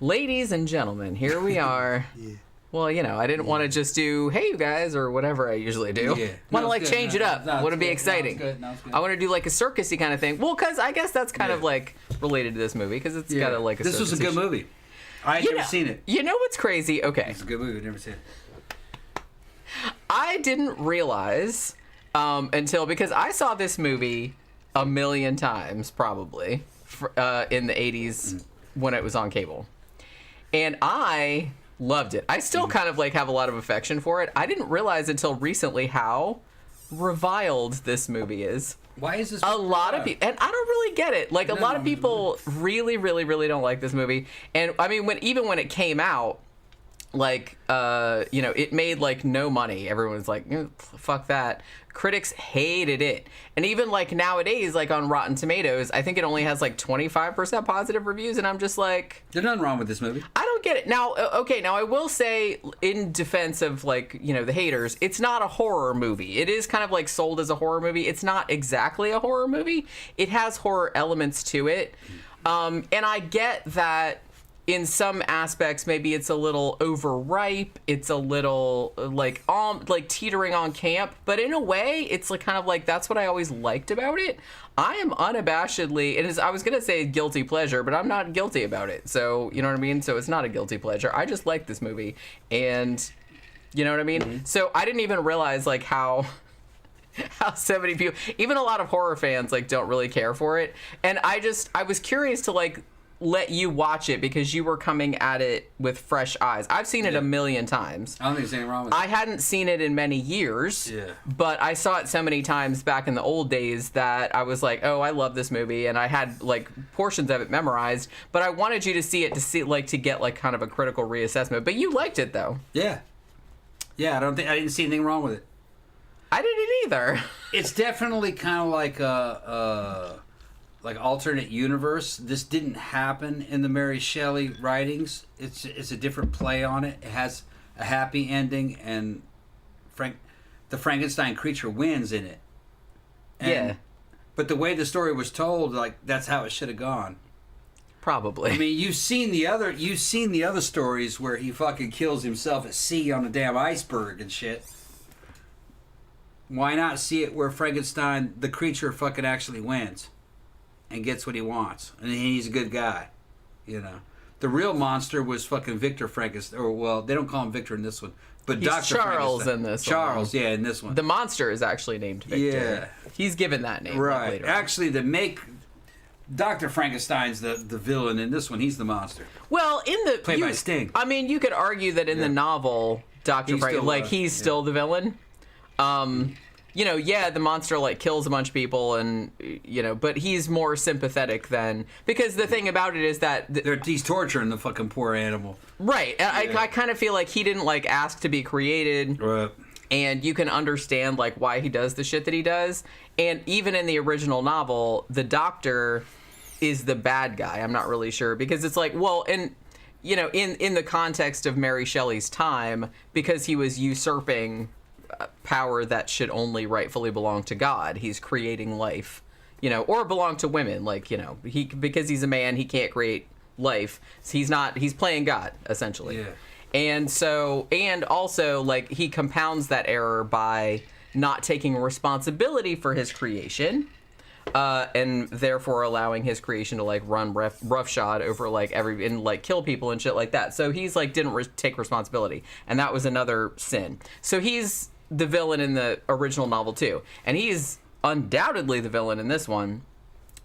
Ladies and gentlemen, here we are. Yeah. Well, you know, I didn't want to just do, hey, you guys, or whatever I usually do. Yeah. Want to, like, change it up. Want to be exciting. No, it's good. I want to do, like, a circusy kind of thing. Well, because I guess that's kind of, like, related to this movie, because it's got, like, a This was a good movie. I had never seen it. You know what's crazy? Okay. It's a good movie. I've never seen it. I didn't realize until, because I saw this movie a million times, probably, in the 80s when it was on cable. And I loved it. I still kind of like have a lot of affection for it. I didn't realize until recently how reviled this movie is. Why is this? A lot of people, and I don't really get it. Like, a lot of people really, really, really don't like this movie. And I mean, even when it came out, like, you know, it made like no money. Everyone's like, fuck that. Critics hated it. And even like nowadays, like on Rotten Tomatoes, I think it only has like 25% positive reviews. And I'm just like, there's nothing wrong with this movie. I don't get it. Now, okay, now I will say in defense of like, you know, the haters, it's not a horror movie. It is kind of like sold as a horror movie. It's not exactly a horror movie. It has horror elements to it. And I get that in some aspects, maybe it's a little overripe. It's a little like teetering on camp. But in a way, it's like kind of like that's what I always liked about it. I am unabashedly, I was gonna say guilty pleasure, but I'm not guilty about it. So you know what I mean. So it's not a guilty pleasure. I just like this movie, and you know what I mean. Mm-hmm. So I didn't even realize like how so many people, even a lot of horror fans, like don't really care for it. And I was curious to like let you watch it because you were coming at it with fresh eyes. I've seen it a million times. I don't think there's anything wrong with it. I hadn't seen it in many years, but I saw it so many times back in the old days that I was like, oh, I love this movie, and I had like portions of it memorized, but I wanted you to see it to get like kind of a critical reassessment. But you liked it though. Yeah. Yeah, I didn't see anything wrong with it. I didn't either. It's definitely kind of like like alternate universe. This didn't happen in the Mary Shelley writings. It's a different play on it. It has a happy ending, and the Frankenstein creature wins in it. And, but the way the story was told, like that's how it should have gone. Probably. I mean, you've seen the other stories where he fucking kills himself at sea on a damn iceberg and shit. Why not see it where Frankenstein, the creature, fucking actually wins and gets what he wants, and he's a good guy, you know. The real monster was fucking Victor Frankenstein, or well, they don't call him Victor in this one, but he's Dr. Charles in this one. Charles, yeah, in this one. The monster is actually named Victor. Yeah, he's given that name. Right. Later actually, Dr. Frankenstein's the villain in this one. He's the monster. Well, played by Sting. I mean, you could argue that in the novel, Dr. Frankenstein, he's still the villain. You know, the monster like kills a bunch of people, and you know, but he's more sympathetic than, because the thing about it is that he's torturing the fucking poor animal. Right. I kind of feel like he didn't like ask to be created. Right. And you can understand like why he does the shit that he does. And even in the original novel, the doctor is the bad guy. I'm not really sure, because it's like, well, and you know, in the context of Mary Shelley's time, because he was usurping power that should only rightfully belong to God. He's creating life, you know, or belong to women. Like, you know, because he's a man, he can't create life. So he's playing God, essentially. Yeah. And so, and also, like, he compounds that error by not taking responsibility for his creation, and therefore allowing his creation to like run roughshod over like and like kill people and shit like that. So he's like didn't take responsibility, and that was another sin. So he's the villain in the original novel too, and he's undoubtedly the villain in this one.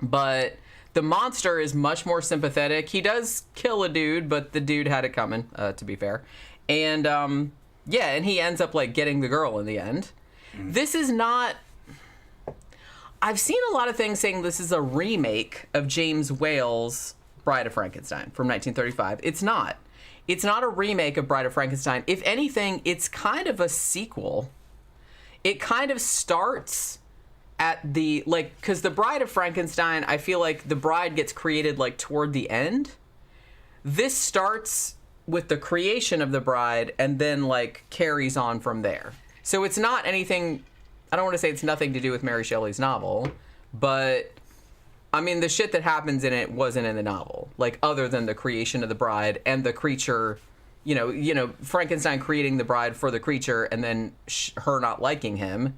But the monster is much more sympathetic. He does kill a dude, but the dude had it coming, to be fair. And and he ends up like getting the girl in the end. This is not. I've seen a lot of things saying this is a remake of James Whale's Bride of Frankenstein from 1935. It's not. It's not a remake of Bride of Frankenstein. If anything, it's kind of a sequel. It kind of starts at the, like, because the Bride of Frankenstein, I feel like the bride gets created, like, toward the end. This starts with the creation of the bride and then, like, carries on from there. So it's not anything I don't want to say it's nothing to do with Mary Shelley's novel, but I mean, the shit that happens in it wasn't in the novel. Like, other than the creation of the bride and the creature, you know, Frankenstein creating the bride for the creature and then her not liking him.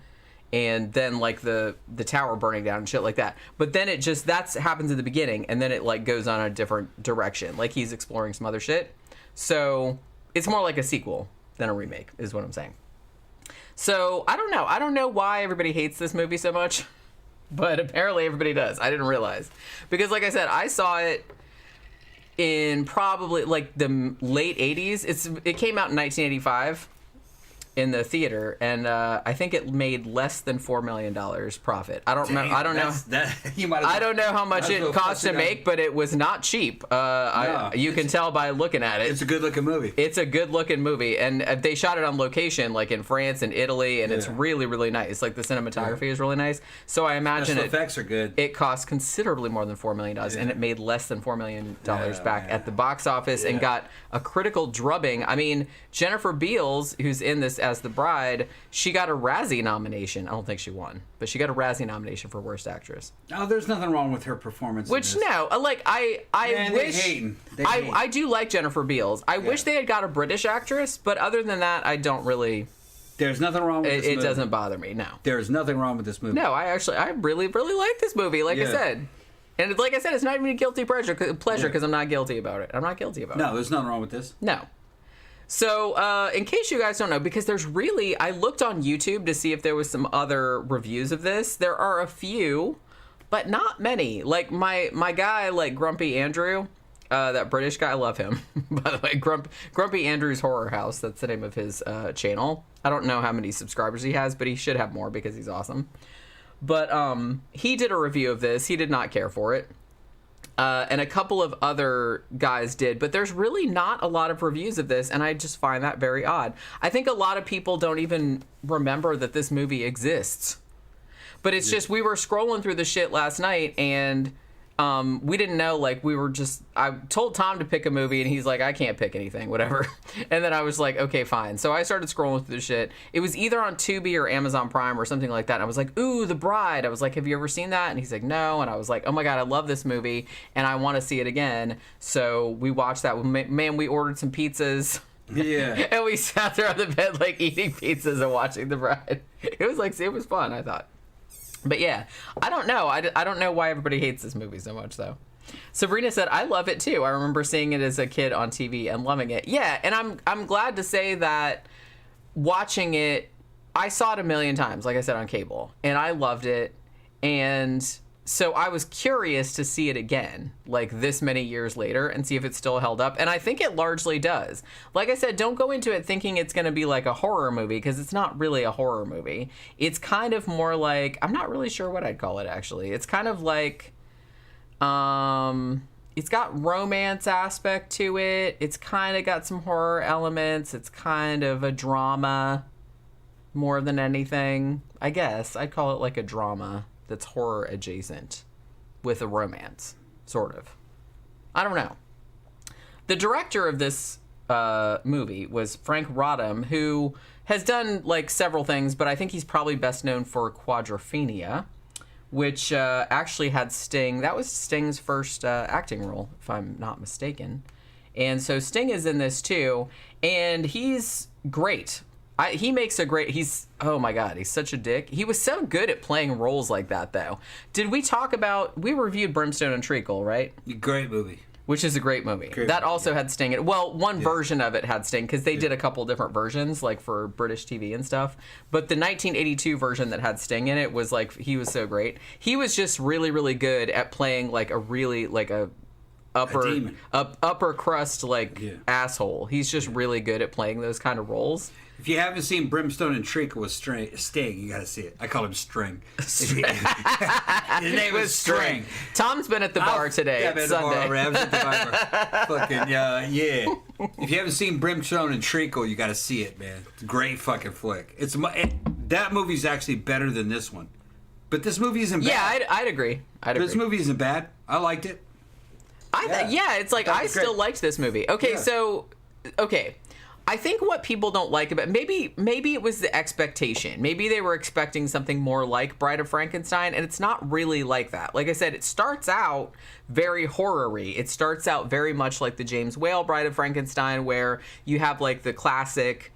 And then, like, the tower burning down and shit like that. But then that happens at the beginning, and then it, like, goes on a different direction. Like, he's exploring some other shit. So, it's more like a sequel than a remake, is what I'm saying. So, I don't know. I don't know why everybody hates this movie so much. But apparently everybody does. I didn't realize. Because, like I said, I saw it in probably, like, the late 80s. It came out in 1985. In the theater, and I think it made less than $4 million profit. I don't remember. I don't know. I don't know how much it cost to make, but it was not cheap. You can tell by looking at it. It's a good looking movie. It's a good looking movie, and they shot it on location, like in France and Italy, and it's really, really nice. Like the cinematography is really nice. So I imagine Special effects are good. It cost considerably more than $4 million, and it made less than $4 million back at the box office, and got a critical drubbing. I mean, Jennifer Beals, who's in this as the bride, she got a Razzie nomination. I don't think she won, but she got a Razzie nomination for Worst Actress. Oh, there's nothing wrong with her performance. Which no, like I wish I do like Jennifer Beals. I wish they had got a British actress, but other than that, I don't really. There's nothing wrong with this movie. It doesn't bother me. No. There's nothing wrong with this movie. No, I really, really like this movie. Like I said. And like I said, it's not even a guilty pleasure because I'm not guilty about it. I'm not guilty about it. No, there's nothing wrong with this. No. So, in case you guys don't know, because I looked on YouTube to see if there was some other reviews of this. There are a few, but not many. Like, my guy, like, Grumpy Andrew, that British guy, I love him. By the way, Grumpy Andrew's Horror House, that's the name of his channel. I don't know how many subscribers he has, but he should have more because he's awesome. But he did a review of this. He did not care for it. And a couple of other guys did, but there's really not a lot of reviews of this, and I just find that very odd. I think a lot of people don't even remember that this movie exists. But it's just, we were scrolling through the shit last night, and we didn't know, like, I told Tom to pick a movie, and he's like, I can't pick anything, whatever. And then I was like, okay, fine. So I started scrolling through the shit. It was either on Tubi or Amazon Prime or something like that. And I was like, ooh, The Bride. I was like, have you ever seen that? And he's like, no. And I was like, oh my God, I love this movie, and I want to see it again. So we watched that. Man, we ordered some pizzas. Yeah. And we sat there on the bed, like, eating pizzas and watching The Bride. It was fun, I thought. But yeah, I don't know. I don't know why everybody hates this movie so much, though. Sabrina said, I love it, too. I remember seeing it as a kid on TV and loving it. Yeah, and I'm glad to say that watching it, I saw it a million times, like I said, on cable. And I loved it. And so I was curious to see it again, like this many years later, and see if it still held up. And I think it largely does. Like I said, don't go into it thinking it's going to be like a horror movie, because it's not really a horror movie. It's kind of more like, I'm not really sure what I'd call it, actually. It's kind of like, it's got romance aspect to it. It's kind of got some horror elements. It's kind of a drama more than anything. I guess I'd call it like a drama that's horror adjacent with a romance, sort of. I don't know. The director of this movie was Franc Roddam, who has done like several things, but I think he's probably best known for Quadrophenia, which actually had Sting. That was Sting's first acting role, if I'm not mistaken. And so Sting is in this too, and he's great. He makes a great, oh my God, he's such a dick. He was so good at playing roles like that, though. Did we talk about, we reviewed Brimstone and Treacle, right? Great movie. Which is a great movie. That also had Sting in it. Well, one version of it had Sting, because they did a couple different versions, like for British TV and stuff. But the 1982 version that had Sting in it was like, he was so great. He was just really, really good at playing like a really, like a upper crust, like asshole. He's just really good at playing those kind of roles. If you haven't seen Brimstone and Treacle with Sting, you gotta see it. I call him String. His name was String. Tom's been at the bar today. Yeah, it's Sunday. I was at the bar. Fucking yeah. If you haven't seen Brimstone and Treacle, you gotta see it, man. It's a great fucking flick. That movie's actually better than this one, but this movie isn't bad. Yeah, I'd agree. This movie isn't bad. I liked it. It's like I still liked this movie. Okay, so I think what people don't like about maybe it was the expectation. Maybe they were expecting something more like Bride of Frankenstein, and it's not really like that. Like I said, it starts out very horror-y. It starts out very much like the James Whale Bride of Frankenstein, where you have like the classic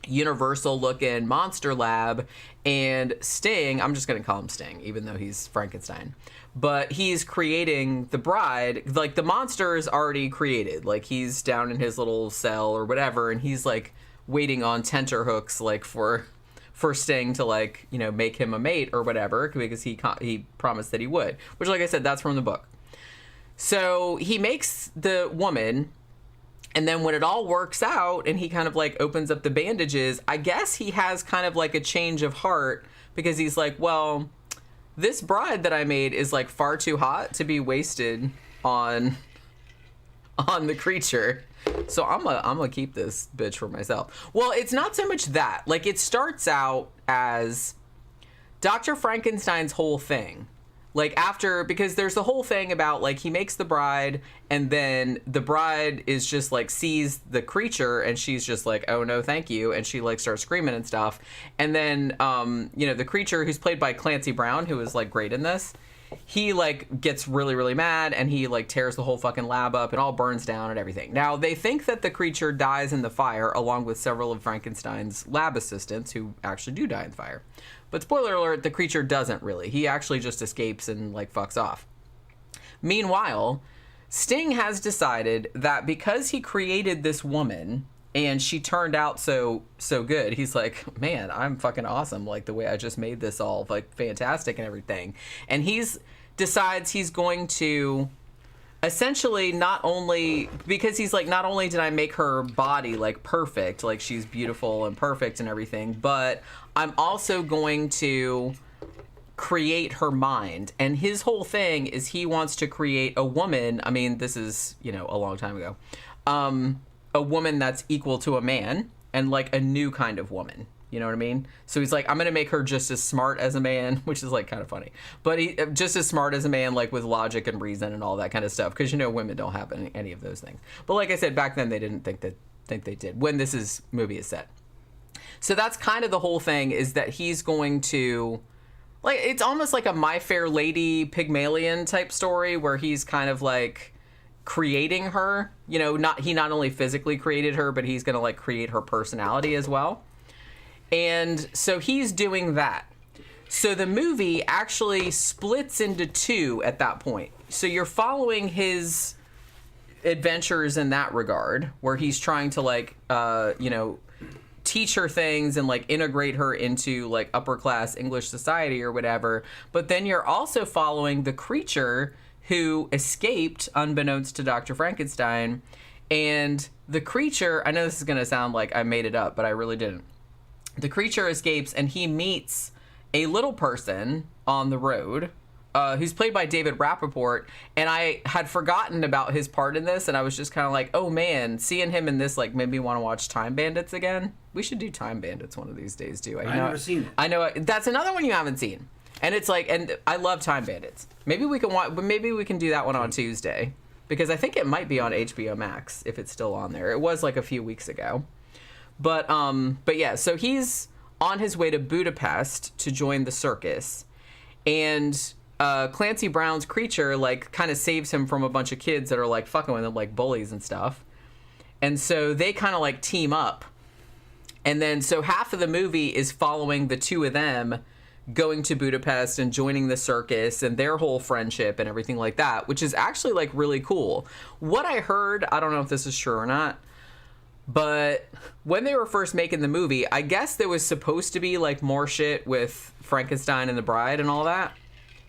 Universal looking monster lab, and Sting, I'm just going to call him Sting, even though he's Frankenstein. But he's creating the bride, like the monster is already created. Like he's down in his little cell or whatever, and he's like waiting on tenterhooks, like for Sting to like, you know, make him a mate or whatever, because he promised that he would. Which, like I said, that's from the book. So he makes the woman, and then when it all works out and he kind of like opens up the bandages, I guess he has kind of like a change of heart, because he's like, well, this bride that I made is like far too hot to be wasted on the creature. So I'm gonna keep this bitch for myself. Well, it's not so much that. Like, it starts out as Dr. Frankenstein's whole thing. Like, after, because there's the whole thing about, like, he makes the bride, and then the bride is just, like, sees the creature, and she's just like, oh, no, thank you, and she, like, starts screaming and stuff. And then, you know, the creature, who's played by Clancy Brown, who is, like, great in this, he, like, gets really, really mad, and he, like, tears the whole fucking lab up, and all burns down and everything. Now, they think that the creature dies in the fire, along with several of Frankenstein's lab assistants, who actually do die in the fire. But spoiler alert, the creature doesn't really. He actually just escapes and, like, fucks off. Meanwhile, Sting has decided that because he created this woman and she turned out so good, he's like, man, I'm fucking awesome. Like, the way I just made this all, like, fantastic and everything. And decides he's going to essentially not only, because he's like, not only did I make her body, like, perfect, like, she's beautiful and perfect and everything, but I'm also going to create her mind. And his whole thing is he wants to create a woman. I mean, this is, you know, a long time ago. A woman that's equal to a man, and like a new kind of woman. You know what I mean? So he's like, I'm going to make her just as smart as a man, which is like kind of funny. But just as smart as a man, like with logic and reason and all that kind of stuff. Because, you know, women don't have any of those things. But like I said, back then they didn't think they did, when this movie is set. So that's kind of the whole thing, is that he's going to, like, it's almost like a My Fair Lady Pygmalion type story, where he's kind of like creating her. You know, he not only physically created her, but he's going to like create her personality as well. And so he's doing that. So the movie actually splits into two at that point. So you're following his adventures in that regard, where he's trying to like, you know, teach her things and like integrate her into like upper class English society or whatever. But then you're also following the creature who escaped unbeknownst to Dr. Frankenstein. And the creature, I know this is going to sound like I made it up, but I really didn't. The creature escapes, and he meets a little person on the road, who's played by David Rappaport, and I had forgotten about his part in this, and I was just kind of like, oh man, seeing him in this like made me want to watch Time Bandits again. We should do Time Bandits one of these days too. I've never seen it. I know that's another one you haven't seen, and it's like, and I love Time Bandits. Maybe we can do that one on Tuesday, because I think it might be on HBO Max if it's still on there. It was like a few weeks ago, but yeah. So he's on his way to Budapest to join the circus, and Clancy Brown's creature like kind of saves him from a bunch of kids that are like fucking with him, like bullies and stuff. And so they kind of like team up. And then so half of the movie is following the two of them going to Budapest and joining the circus and their whole friendship and everything like that, which is actually like really cool. What I heard, I don't know if this is true or not, but when they were first making the movie, I guess there was supposed to be like more shit with Frankenstein and the bride and all that.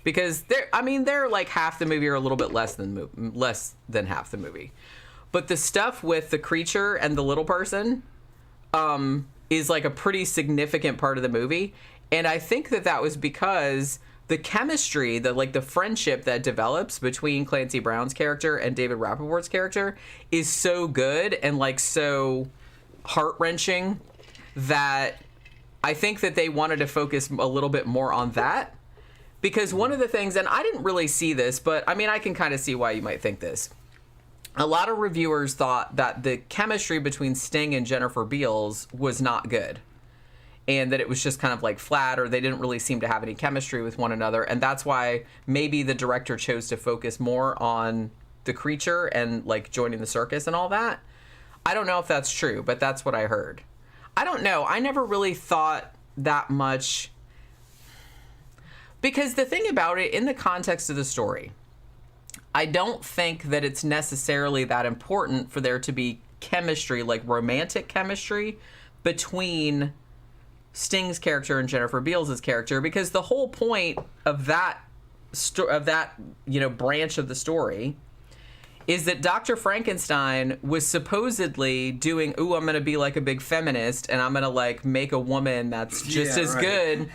Because they're like half the movie, or a little bit less than half the movie. But the stuff with the creature and the little person is like a pretty significant part of the movie. And I think that was because the chemistry, the friendship that develops between Clancy Brown's character and David Rappaport's character is so good and like so heart-wrenching that I think that they wanted to focus a little bit more on that. Because one of the things, and I didn't really see this, but I mean, I can kind of see why you might think this. a lot of reviewers thought that the chemistry between Sting and Jennifer Beals was not good. And that it was just kind of like flat, or they didn't really seem to have any chemistry with one another. And that's why maybe the director chose to focus more on the creature and like joining the circus and all that. I don't know if that's true, but that's what I heard. I don't know. I never really thought that much. Because the thing about it, in the context of the story, I don't think that it's necessarily that important for there to be chemistry, like romantic chemistry, between Sting's character and Jennifer Beals' character, because the whole point of that branch of the story is that Dr. Frankenstein was supposedly doing, I'm going to be like a big feminist and I'm going to like make a woman that's just as good.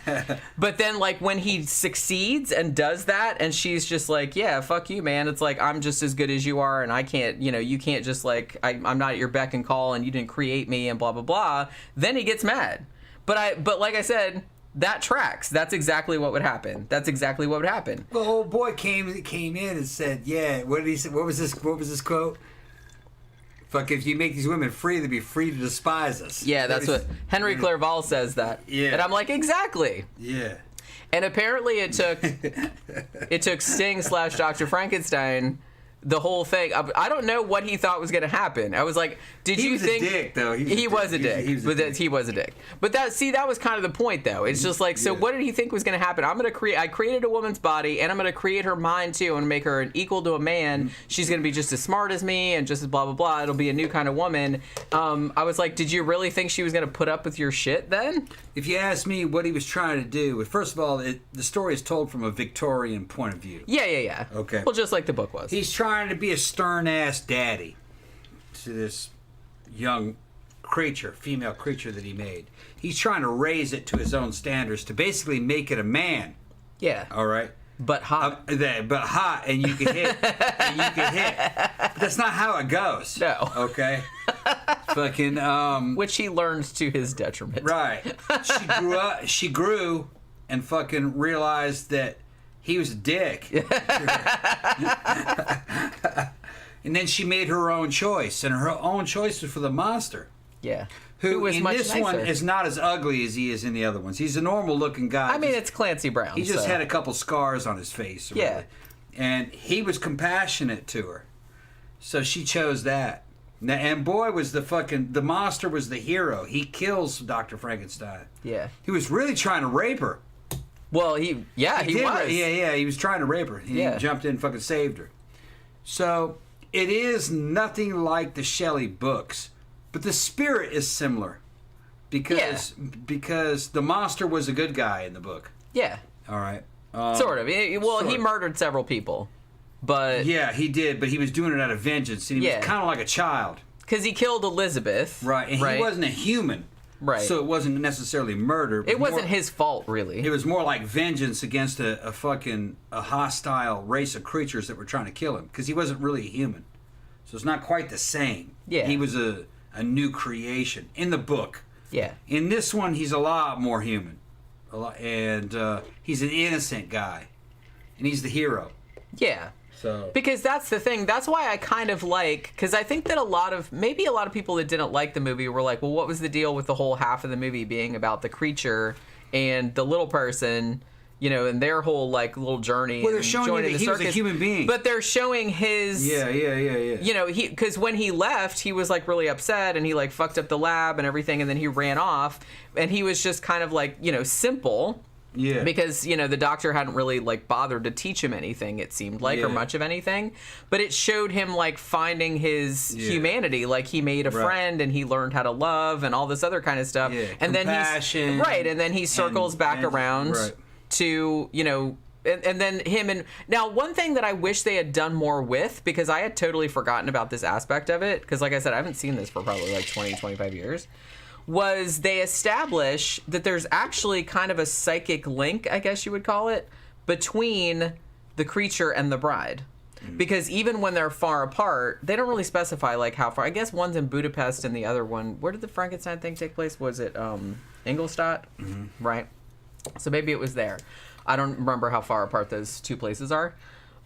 But then like when he succeeds and does that and she's just like, yeah, fuck you, man. It's like, I'm just as good as you are and I can't, you can't just like, I'm not at your beck and call and you didn't create me and blah, blah, blah. Then he gets mad. But like I said, that tracks. That's exactly what would happen. The old boy came in and said, "Yeah, what did he say? What was this quote? Fuck, if you make these women free, they'd be free to despise us." Yeah, that's what Henry Clerval says that. Yeah, and I'm like, exactly. Yeah. And apparently, it took Sting / Dr. Frankenstein. The whole thing. I don't know what he thought was going to happen. I was like, did you think... He was a dick, though. He was a dick. He was a dick. But that was kind of the point, though. It's just like, so what did he think was going to happen? I created a woman's body, and I'm going to create her mind, too, and make her an equal to a man. She's going to be just as smart as me, and just as blah, blah, blah. It'll be a new kind of woman. I was like, did you really think she was going to put up with your shit, then? If you ask me what he was trying to do, first of all, the story is told from a Victorian point of view. Yeah. Okay. Well, just like the book was. He's trying to be a stern-ass daddy to this young female creature that he made. He's trying to raise it to his own standards to basically make it a man. Yeah. All right? But hot. But hot, and you can hit. But that's not how it goes. No. Okay? Fucking, which he learns to his detriment. Right. She grew and fucking realized that he was a dick. And then she made her own choice, and her own choice was for the monster. Yeah. Who was in much this nicer. one is not as ugly as he is in the other ones. He's a normal-looking guy. I mean, it's Clancy Brown. He just had a couple scars on his face. Yeah. Really. And he was compassionate to her. So she chose that. And boy, was the monster was the hero. He kills Dr. Frankenstein. Yeah. He was really trying to rape her. Well, he was. Yeah, he was trying to rape her. He jumped in and fucking saved her. So, it is nothing like the Shelley books, but the spirit is similar. Because the monster was a good guy in the book. Yeah. All right. Sort of. He murdered several people, but... Yeah, he did, but he was doing it out of vengeance, and he was kind of like a child. Because he killed Elizabeth. Right, and he wasn't a human. Right. So it wasn't necessarily murder. It wasn't his fault, really. It was more like vengeance against a hostile race of creatures that were trying to kill him. Because he wasn't really a human. So it's not quite the same. Yeah. He was a new creation in the book. Yeah. In this one, he's a lot more human. And he's an innocent guy. And he's the hero. Yeah. So. Because that's the thing. That's why I kind of like... Because I think that a lot of people that didn't like the movie were like, well, what was the deal with the whole half of the movie being about the creature and the little person, and their whole, like, little journey. Well, they're showing that he was a human being. But they're showing his... Yeah. Because when he left, he was, like, really upset and he, like, fucked up the lab and everything and then he ran off. And he was just kind of, like, simple... Yeah. Because, the doctor hadn't really, like, bothered to teach him anything, it seemed like, or much of anything. But it showed him, like, finding his humanity. Like, he made a friend and he learned how to love and all this other kind of stuff. Yeah. And compassion. And then he circles back around to, and then him and... Now, one thing that I wish they had done more with, because I had totally forgotten about this aspect of it, because, like I said, I haven't seen this for probably, like, 20, 25 years... was they establish that there's actually kind of a psychic link, I guess you would call it, between the creature and the bride. Because even when they're far apart, they don't really specify, like, how far. I guess one's in Budapest and the other one... Where did the Frankenstein thing take place? Was it Ingolstadt? Mm-hmm. Right? So maybe it was there. I don't remember how far apart those two places are.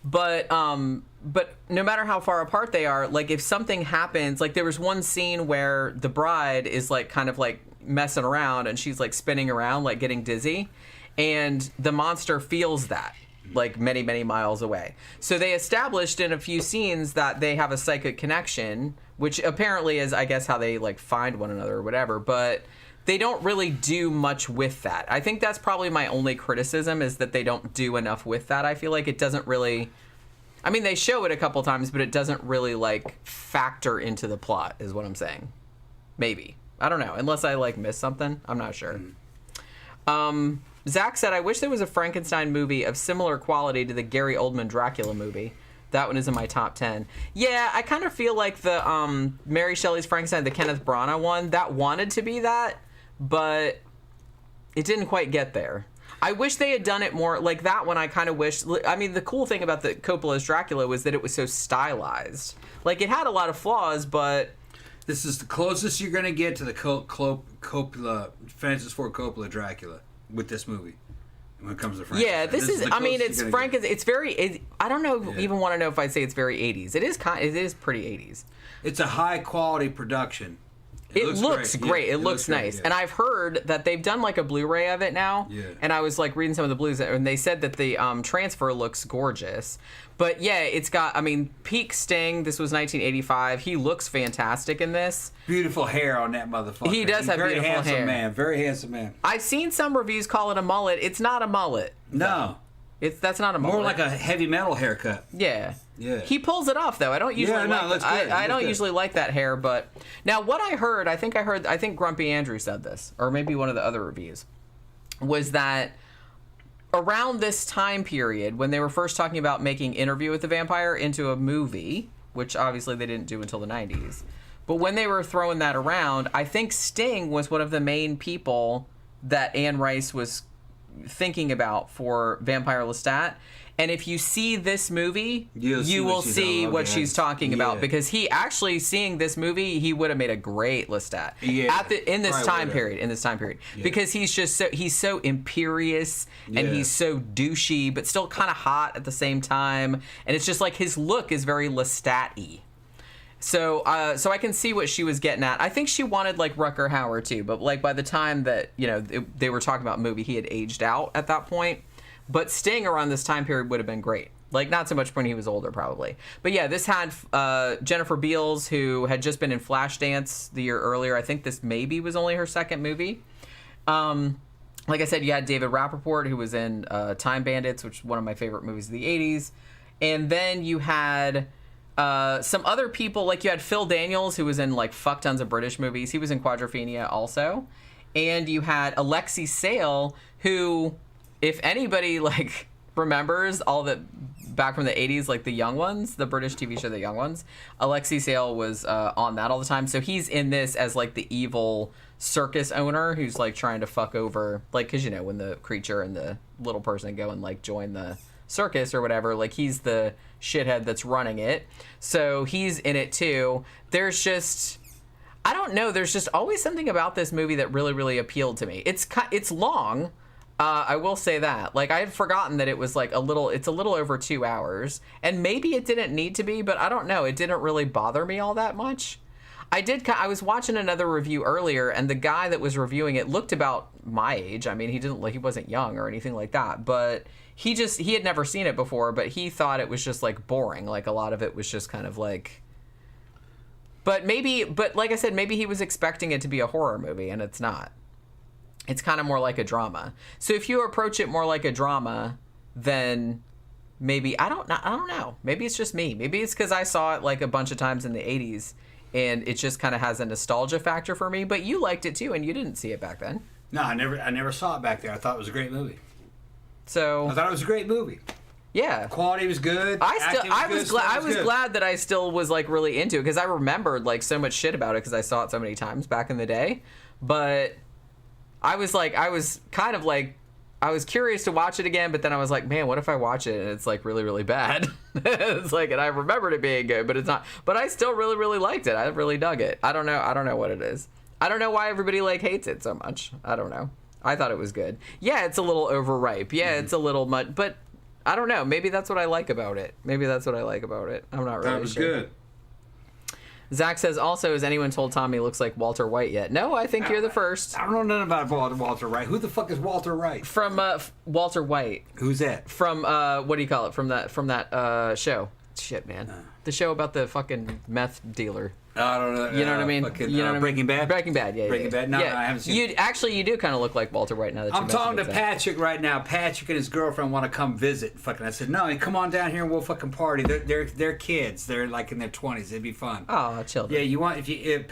But no matter how far apart they are, like if something happens, like there was one scene where the bride is like kind of like messing around and she's like spinning around, like getting dizzy, and the monster feels that like many, many miles away. So they established in a few scenes that they have a psychic connection, which apparently is, I guess, how they like find one another or whatever, but they don't really do much with that. I think that's probably my only criticism, is that they don't do enough with that. I feel like it doesn't really, I mean, they show it a couple times, but it doesn't really like factor into the plot, is what I'm saying. Maybe. I don't know. Unless I like missed something. I'm not sure. Zach said, I wish there was a Frankenstein movie of similar quality to the Gary Oldman Dracula movie. That one is in my top 10. Yeah, I kind of feel like the Mary Shelley's Frankenstein, the Kenneth Branagh one, that wanted to be that, but it didn't quite get there. I wish they had done it more like that one. I kind of wish. I mean, the cool thing about the Coppola's Dracula was that it was so stylized. Like, it had a lot of flaws, but this is the closest you're going to get to the Coppola, Francis Ford Coppola Dracula with this movie. When it comes to Frankenstein. Yeah, this is. I mean, it's Frankenstein. It's very. I don't know. Yeah. Even want to know if I'd say it's very 80s. It is It is pretty 80s. It's a high quality production. It looks great. Yeah, it looks nice. Yeah. And I've heard that they've done like a Blu-ray of it now. Yeah. And I was like reading some of the blues, and they said that the transfer looks gorgeous. But yeah, it's got, I mean, peak Sting. This was 1985. He looks fantastic in this. Beautiful hair on that motherfucker. He does have beautiful hair. Very handsome man. Very handsome man. I've seen some reviews call it a mullet. It's not a mullet. No. That's not a mullet. More like a heavy metal haircut. Yeah. Yeah. He pulls it off though. I don't usually I don't usually like that hair, but now what I heard, I think Grumpy Andrew said this, or maybe one of the other reviews, was that around this time period when they were first talking about making Interview with the Vampire into a movie, which obviously they didn't do until the 90s. But when they were throwing that around, I think Sting was one of the main people that Anne Rice was thinking about for Vampire Lestat. And if you see this movie, you will see what she's talking about, because he actually, seeing this movie, he would have made a great Lestat in this time period, because he's so imperious and he's so douchey, but still kind of hot at the same time, and it's just like his look is very Lestat-y. So I can see what she was getting at. I think she wanted like Rutger Hauer too, but like by the time that they were talking about movie, he had aged out at that point. But Sting around this time period would have been great. Like, not so much when he was older, probably. But yeah, this had Jennifer Beals, who had just been in Flashdance the year earlier. I think this maybe was only her second movie. Like I said, you had David Rappaport, who was in Time Bandits, which is one of my favorite movies of the 80s. And then you had some other people, like you had Phil Daniels, who was in like fuck tons of British movies. He was in Quadrophenia also. And you had Alexei Sayle, who, if anybody like remembers all that back from the 80s, like The Young Ones, the British TV show The Young Ones, Alexei Sayle was on that all the time. So he's in this as like the evil circus owner who's like trying to fuck over, like, because when the creature and the little person go and like join the circus or whatever, like he's the shithead that's running it. So he's in it too. There's just, I don't know, there's just always something about this movie that really, really appealed to me. It's long. I will say that. Like, I had forgotten that it was like it's a little over 2 hours, and maybe it didn't need to be, but I don't know. It didn't really bother me all that much. I was watching another review earlier, and the guy that was reviewing it looked about my age. I mean, he wasn't young or anything like that, but he had never seen it before, but he thought it was just like boring. Like, a lot of it was just kind of like, but like I said, maybe he was expecting it to be a horror movie, and it's not. It's kind of more like a drama. So if you approach it more like a drama, then maybe, I don't know. Maybe it's just me. Maybe it's because I saw it like a bunch of times in the 80s, and it just kind of has a nostalgia factor for me. But you liked it too, and you didn't see it back then. No, I never saw it back there. I thought it was a great movie. So I thought it was a great movie. Yeah, the quality was good. I was glad that I still was like really into it, because I remembered like so much shit about it because I saw it so many times back in the day. But I was curious to watch it again, but then I was like, man, what if I watch it and it's like really, really bad? It's like, and I remembered it being good, but it's not. But I still really, really liked it. I really dug it. I don't know what it is. I don't know why everybody like hates it so much. I don't know. I thought it was good. Yeah, it's a little overripe. Yeah, it's a little much, but I don't know. Maybe that's what I like about it. I'm not really sure. That was good. Zach says, also, has anyone told Tommy he looks like Walter White yet? No, I think you're the first. I don't know nothing about Walter White. Who the fuck is Walter White? From Walter White. Who's that? From, what do you call it? From that show. Shit, man. The show about the fucking meth dealer. I don't know. You know what I mean? Fucking, you know what I mean? Breaking Bad? Breaking Bad, yeah. Breaking Bad? No, yeah. I haven't seen it. You do kind of look like Walter White now that you I'm talking to that. Patrick right now. Patrick and his girlfriend want to come visit. Fucking, I said, no, come on down here and we'll fucking party. They're kids. They're like in their 20s. It'd be fun. Oh, children. Yeah, you want if you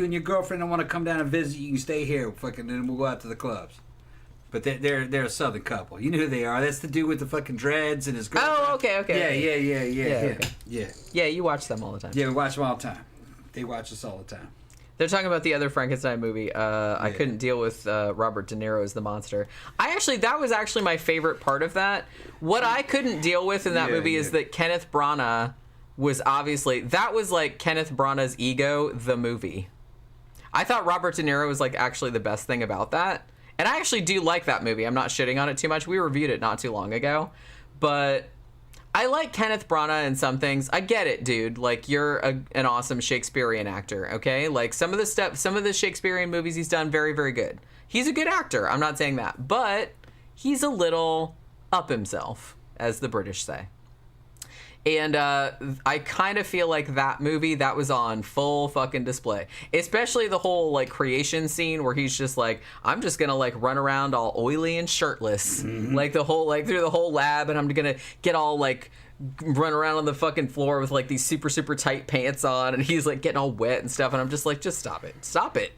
and your girlfriend don't want to come down and visit, you can stay here. Fucking, and we'll go out to the clubs. But they're a Southern couple. You know who they are. That's the dude with the fucking dreads and his girlfriend. Oh, okay. Yeah. Yeah, you watch them all the time. Yeah, we watch them all the time. They watch us all the time. They're talking about the other Frankenstein movie. I couldn't deal with Robert De Niro as the monster. That was actually my favorite part of that. What I couldn't deal with in that movie is that Kenneth Branagh was obviously... That was like Kenneth Branagh's ego, the movie. I thought Robert De Niro was like actually the best thing about that. And I actually do like that movie. I'm not shitting on it too much. We reviewed it not too long ago. But I like Kenneth Branagh in some things. I get it, dude. Like, you're an awesome Shakespearean actor, okay? Like, some of the Shakespearean movies he's done, very, very good. He's a good actor. I'm not saying that. But he's a little up himself, as the British say. And I kind of feel like that movie, that was on full fucking display. Especially the whole, like, creation scene where he's just like, I'm just gonna, like, run around all oily and shirtless. Mm-hmm. Like, through the whole lab, and I'm gonna get all, like, run around on the fucking floor with, like, these super, super tight pants on, and he's, like, getting all wet and stuff, and I'm just like, just stop it. Stop it.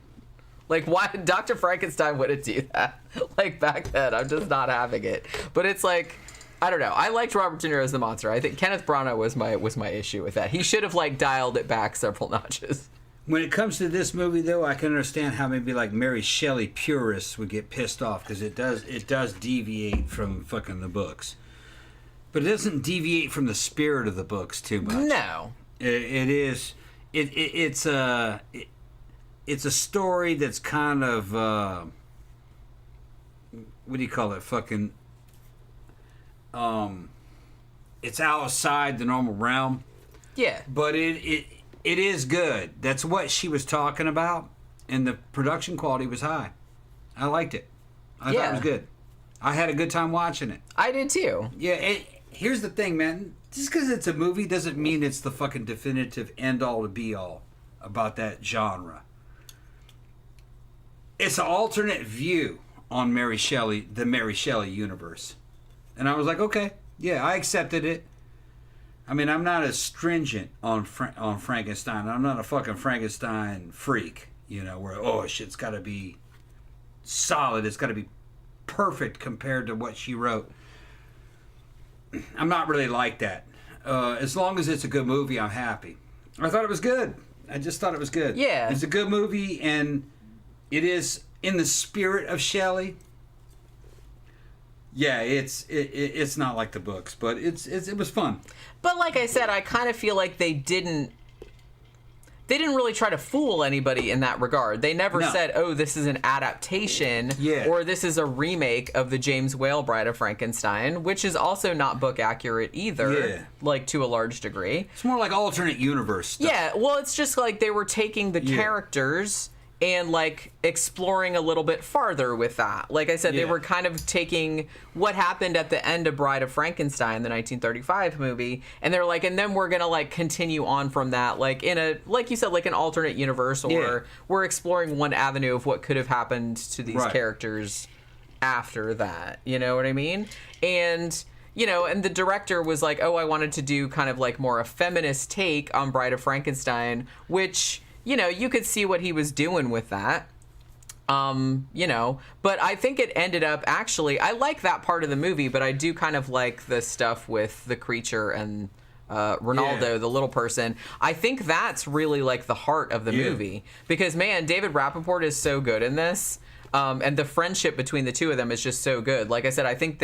Like, why Dr. Frankenstein wouldn't do that? Like, back then, I'm just not having it. But it's like... I don't know. I liked Robert De Niro as the monster. I think Kenneth Branagh was my issue with that. He should have like dialed it back several notches. When it comes to this movie, though, I can understand how maybe like Mary Shelley purists would get pissed off because it does deviate from fucking the books, but it doesn't deviate from the spirit of the books too much. No, it's a story that's kind of what do you call it? Fucking. It's outside the normal realm. Yeah. But it is good. That's what she was talking about, and the production quality was high. I liked it. I thought it was good. I had a good time watching it. I did too. Yeah, here's the thing, man. Just because it's a movie doesn't mean it's the fucking definitive end-all to be-all about that genre. It's an alternate view on Mary Shelley, the Mary Shelley universe. And I was like, okay, yeah, I accepted it. I mean, I'm not as stringent on Frankenstein. I'm not a fucking Frankenstein freak, you know, where, shit's got to be solid. It's got to be perfect compared to what she wrote. I'm not really like that. As long as it's a good movie, I'm happy. I thought it was good. I just thought it was good. Yeah. It's a good movie, and it is in the spirit of Shelley. Yeah, it's not like the books, but it was fun. But like I said, I kind of feel like they didn't really try to fool anybody in that regard. They never said, "Oh, this is an adaptation," or "This is a remake of the James Whale Bride of Frankenstein," which is also not book accurate either, like to a large degree. It's more like alternate universe stuff. Yeah, well, it's just like they were taking the characters and like exploring a little bit farther with that. Like I said, they were kind of taking what happened at the end of Bride of Frankenstein, the 1935 movie, and they're like, and then we're gonna like continue on from that, like in a, like you said, like an alternate universe, or we're exploring one avenue of what could have happened to these characters after that. You know what I mean? And you know, and the director was like, oh, I wanted to do kind of like more a feminist take on Bride of Frankenstein, which, you know, you could see what he was doing with that. You know, but I think it ended up actually, I like that part of the movie, but I do kind of like the stuff with the creature and Ronaldo, the little person. I think that's really like the heart of the movie, because man, David Rappaport is so good in this. And the friendship between the two of them is just so good. Like I said, I think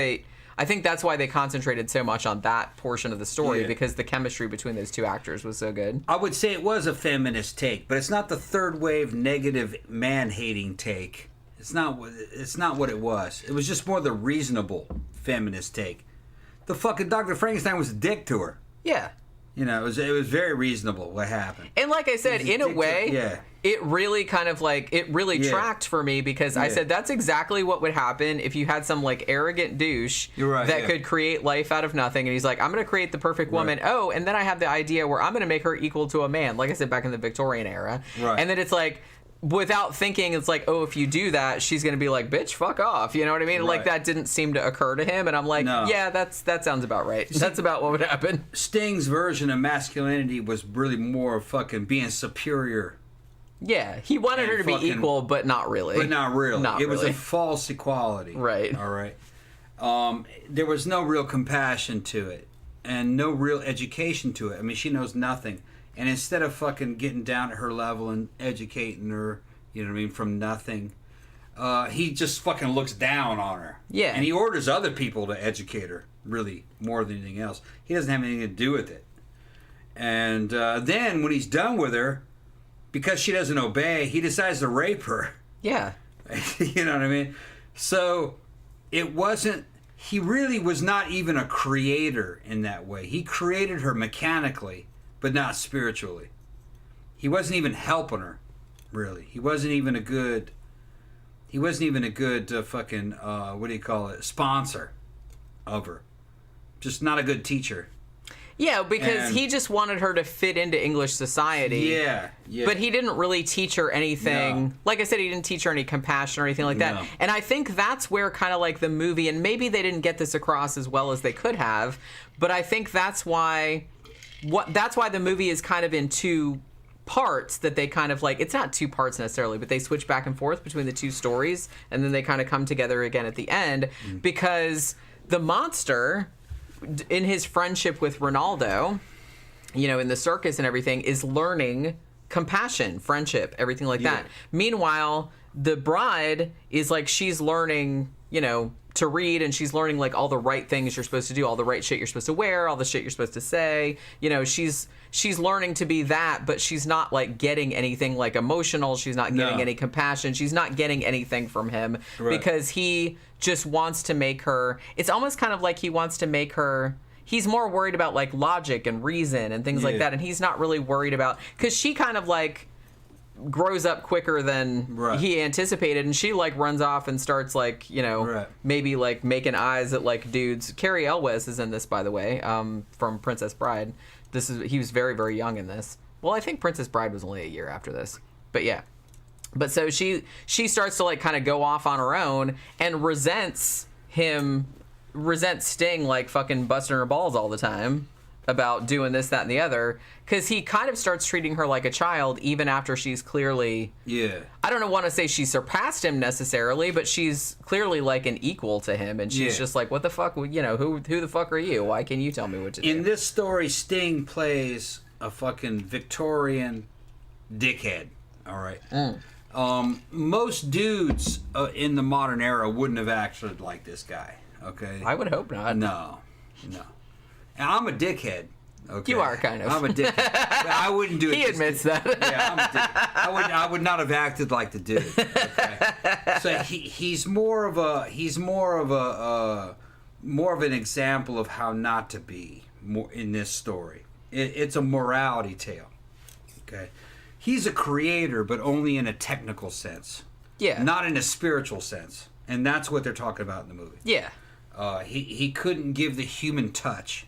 that's why they concentrated so much on that portion of the story, because the chemistry between those two actors was so good. I would say it was a feminist take, but it's not the third wave negative man-hating take. It's not what it was. It was just more the reasonable feminist take. the fucking Dr. Frankenstein was a dick to her. Yeah. You know, it was very reasonable what happened. And like I said, in a way, it really kind of like, it really tracked for me because I said that's exactly what would happen if you had some like arrogant douche that could create life out of nothing. And he's like, I'm going to create the perfect woman. Oh, and then I have the idea where I'm going to make her equal to a man. Like I said, back in the Victorian era. Right. And then it's like, without thinking, it's like, oh, if you do that, she's going to be like, bitch, fuck off. You know what I mean? Right. Like, that didn't seem to occur to him. And I'm like, yeah, that sounds about right. That's about what would happen. Sting's version of masculinity was really more fucking being superior. Yeah, he wanted her to be equal, but not really. But not really. It was a false equality. Right. All right. There was no real compassion to it and no real education to it. I mean, she knows nothing. And instead of fucking getting down at her level and educating her, you know what I mean, from nothing, he just fucking looks down on her. Yeah. And he orders other people to educate her, really, more than anything else. He doesn't have anything to do with it. And then when he's done with her, because she doesn't obey, he decides to rape her. Yeah. You know what I mean? So it wasn't... He really was not even a creator in that way. He created her mechanically, but not spiritually. He wasn't even helping her, really. He wasn't even a good fucking sponsor of her. Just not a good teacher. Yeah, because he just wanted her to fit into English society. Yeah. But he didn't really teach her anything. No. Like I said, he didn't teach her any compassion or anything like that. No. And I think that's where kind of like the movie, and maybe they didn't get this across as well as they could have, but I think that's why the movie is kind of in two parts, that they kind of like, it's not two parts necessarily, but they switch back and forth between the two stories, and then they kind of come together again at the end, because the monster, in his friendship with Ronaldo, you know, in the circus and everything, is learning compassion, friendship, everything like that. Meanwhile, the bride is like, she's learning, you know, to read, and she's learning like all the right things you're supposed to do, all the right shit you're supposed to wear, all the shit you're supposed to say. You know, she's learning to be that, but she's not like getting anything like emotional. She's not getting any compassion. She's not getting anything from him because he just wants to make her. It's almost kind of like he wants to make her. He's more worried about like logic and reason and things like that, and he's not really worried about, because she kind of like grows up quicker than he anticipated, and she like runs off and starts like, you know, maybe like making eyes at like dudes. Carrie Elwes is in this, by the way, from Princess Bride. He was very, very young in this. Well, I think Princess Bride was only a year after this, but yeah. But so she starts to like kind of go off on her own and resents Sting like fucking busting her balls all the time about doing this, that, and the other, because he kind of starts treating her like a child even after she's clearly... Yeah. I don't want to say she surpassed him necessarily, but she's clearly like an equal to him, and she's just like, what the fuck, you know, who the fuck are you? Why can you tell me what to do? In this story, Sting plays a fucking Victorian dickhead, all right? Most dudes in the modern era wouldn't have acted like this guy, okay? I would hope not. No. And I'm a dickhead. Okay. You are kind of. I'm a dickhead. But I wouldn't do it. He admits that. Yeah, I'm a dickhead. I would not have acted like the dude. Okay? So he's more of an example of how not to be more in this story. It's a morality tale. Okay. He's a creator, but only in a technical sense. Yeah. Not in a spiritual sense. And that's what they're talking about in the movie. Yeah. He couldn't give the human touch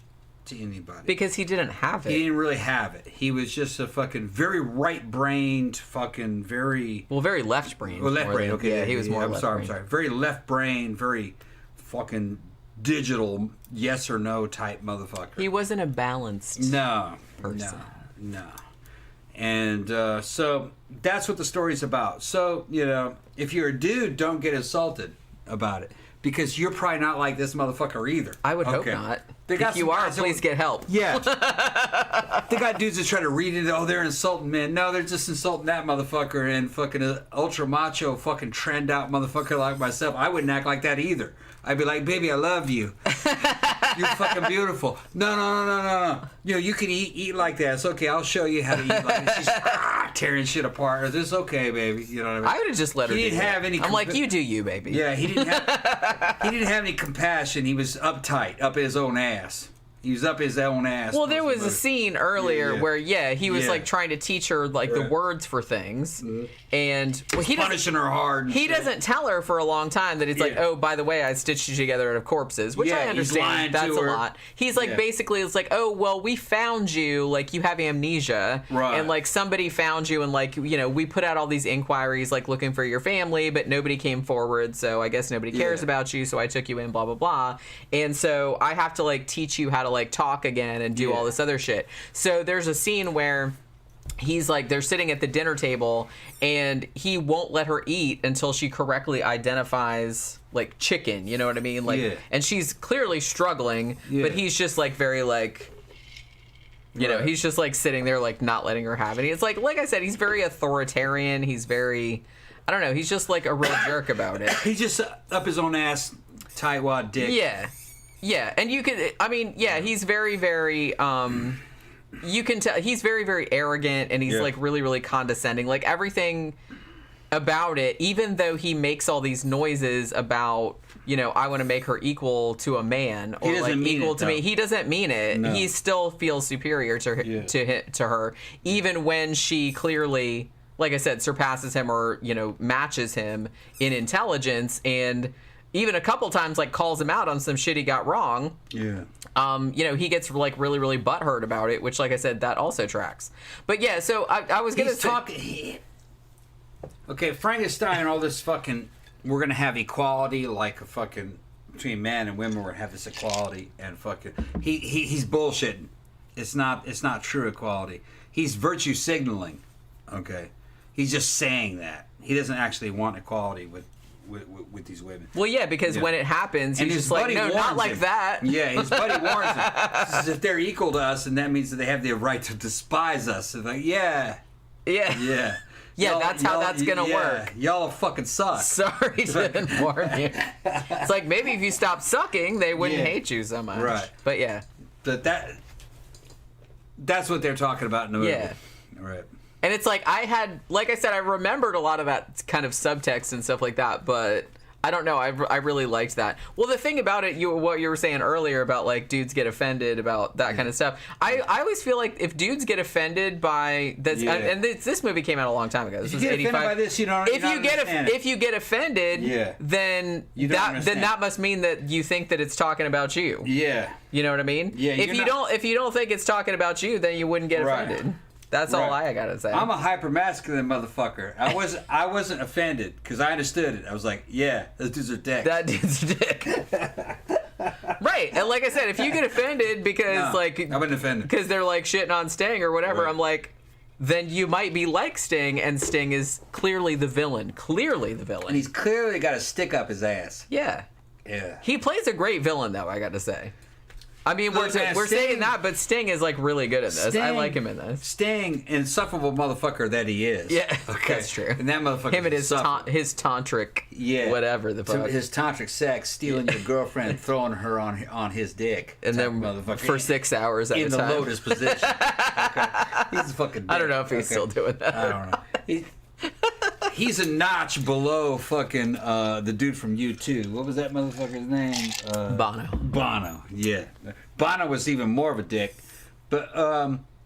to anybody. Because he didn't have it. He didn't really have it. He was just a fucking very right-brained, fucking very... Well, very left-brained. Well, left-brained, okay. Yeah, he was more left-brained. I'm sorry. Very left-brained, very fucking digital yes or no type motherfucker. He wasn't a balanced person. No. And so that's what the story's about. So, you know, if you're a dude, don't get insulted about it. Because you're probably not like this motherfucker either. I would hope not. If you are, please get help. Yeah. They got dudes that try to read it. Oh, they're insulting men. No, they're just insulting that motherfucker, and fucking an ultra macho fucking trend out motherfucker like myself. I wouldn't act like that either. I'd be like, baby, I love you. You're fucking beautiful. No. You can eat like that. It's okay. I'll show you how to eat like this. She's tearing shit apart. Is this okay, baby? You know what I mean? I would have just let her. He didn't have any. I'm like, you do you, baby. Yeah, he didn't have any compassion. He was uptight, up his own ass. He was up his own ass. Well, there was a scene earlier where, he was like trying to teach her like the words for things, and he punishing her hard. He doesn't tell her for a long time that it's like, oh, by the way, I stitched you together out of corpses, which I understand. That's a lot. He's like, basically, it's like, oh, well, we found you, like you have amnesia, and like somebody found you, and like we put out all these inquiries, like looking for your family, but nobody came forward, so I guess nobody cares about you, so I took you in, blah blah blah, and so I have to like teach you how to like talk again and do all this other shit. So there's a scene where he's like, they're sitting at the dinner table and he won't let her eat until she correctly identifies like chicken, you know what I mean? Like, and she's clearly struggling, but he's just like very like, you know, he's just like sitting there like not letting her have any. It's like I said, he's very authoritarian. He's very, I don't know, he's just like a real jerk about it. He's just up his own ass, tightwad dick. Yeah, and you could, I mean, he's very, very, you can tell, he's very, very arrogant, and he's, like, really, really condescending. Like, everything about it, even though he makes all these noises about, I want to make her equal to a man, or, like, equal to me, he doesn't mean it. No. He still feels superior to her, even when she clearly, like I said, surpasses him or, matches him in intelligence, and even a couple times, like, calls him out on some shit he got wrong. Yeah. He gets, like, really, really butthurt about it, which, like I said, that also tracks. But, yeah, so I was going to say... Okay, Frankenstein and all this fucking... We're going to have equality, like, a fucking... Between man and women, we're going to have this equality, and fucking... He's bullshitting. It's not true equality. He's virtue signaling, okay? He's just saying that. He doesn't actually want equality with these women. Well, yeah, because when it happens, he's just like, no, not like that. Yeah, his buddy warns him. Says if they're equal to us, and that means that they have the right to despise us. And like, yeah, that's how that's gonna work. Y'all fucking suck. Sorry to inform you. It's like, maybe if you stopped sucking, they wouldn't hate you so much. Right. But yeah. But that's what they're talking about in the movie. Yeah. Right. And it's like, like I said, I remembered a lot of that kind of subtext and stuff like that, but I don't know, I really liked that. Well, the thing about it, what you were saying earlier about, like, dudes get offended about that kind of stuff, I always feel like if dudes get offended by this, and this movie came out a long time ago. This was 85. By this, if you get offended, then that must mean that you think that it's talking about you. Yeah. You know what I mean? Yeah. If you don't think it's talking about you, then you wouldn't get offended. That's all I gotta say. I'm a hyper-masculine motherfucker. I wasn't offended because I understood it. I was like, yeah, those dudes are dicks. That dude's a dick. Right, and like I said, if you get offended because I've been offended because they're like shitting on Sting or whatever, I'm like, then you might be like Sting, and Sting is clearly the villain. And he's clearly got a stick up his ass. Yeah. He plays a great villain, though, I got to say. I mean, we're saying that, but Sting is, like, really good at this. I like him in this. Sting, insufferable motherfucker that he is. Yeah, okay. That's true. And that motherfucker him and his tantric, whatever the fuck. His tantric sex, stealing your girlfriend, throwing her on his dick. And then for 6 hours at a time. In the lotus position. Okay. He's a fucking dick. I don't know if he's still doing that. I don't know. He's a notch below fucking the dude from U2. What was that motherfucker's name? Bono. Yeah. Bono was even more of a dick. But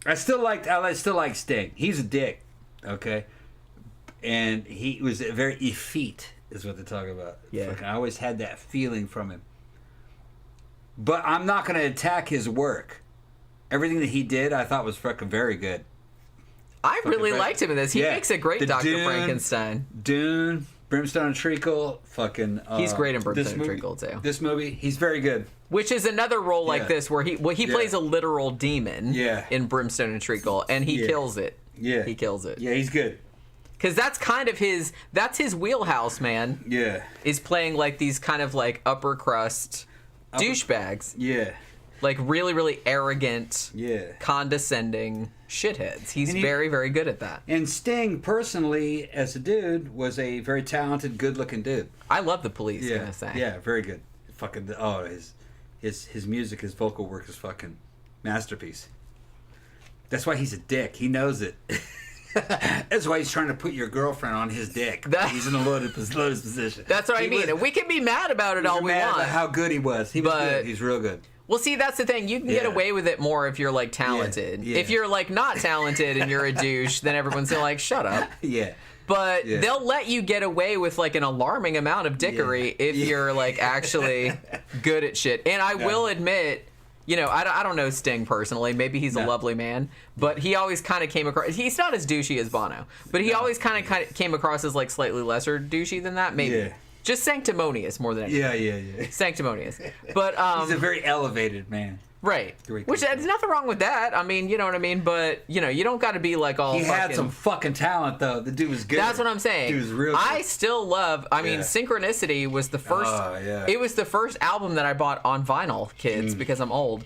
I still like Sting. He's a dick. Okay. And he was very effete, is what they're talking about. Yeah. Fucking, I always had that feeling from him. But I'm not going to attack his work. Everything that he did, I thought was fucking very good. I really liked him in this. He makes a great Dr. Frankenstein. Dune, Brimstone and Treacle, fucking... he's great in Brimstone and Treacle, too. This movie, he's very good. Which is another role like this, where he plays a literal demon in Brimstone and Treacle, and he kills it. Yeah. He kills it. Yeah, he's good. Because that's kind of his wheelhouse, man. Yeah. Is playing, like, these kind of, like, upper crust douchebags. Yeah. Like, really, really arrogant, condescending shitheads. He's very, very good at that. And Sting, personally, as a dude, was a very talented, good-looking dude. I love The Police, gonna say. Yeah, very good. Fucking, his music, his vocal work is fucking masterpiece. That's why he's a dick. He knows it. That's why he's trying to put your girlfriend on his dick. He's in a loaded position. That's what I mean. And we can be mad about it all we want. About how good he was. He was good. He's real good. Well, see, that's the thing. You can get away with it more if you're, like, talented. Yeah. If you're, like, not talented and you're a douche, then everyone's like, shut up. Yeah. But they'll let you get away with, like, an alarming amount of dickery if you're, like, actually good at shit. And I will admit, you know, I don't know Sting personally. Maybe he's a lovely man. But he always kind of came across... He's not as douchey as Bono. But he always kind of came across as, like, slightly lesser douchey than that, maybe. Yeah. Just sanctimonious more than anything. Yeah. Sanctimonious. But he's a very elevated man. Right. Which there's nothing wrong with that. I mean, you know what I mean? But, you know, you don't got to be like all He had some fucking talent, though. The dude was good. That's what I'm saying. Dude was real good. I still love... I mean, Synchronicity was the first... It was the first album that I bought on vinyl, kids, because I'm old.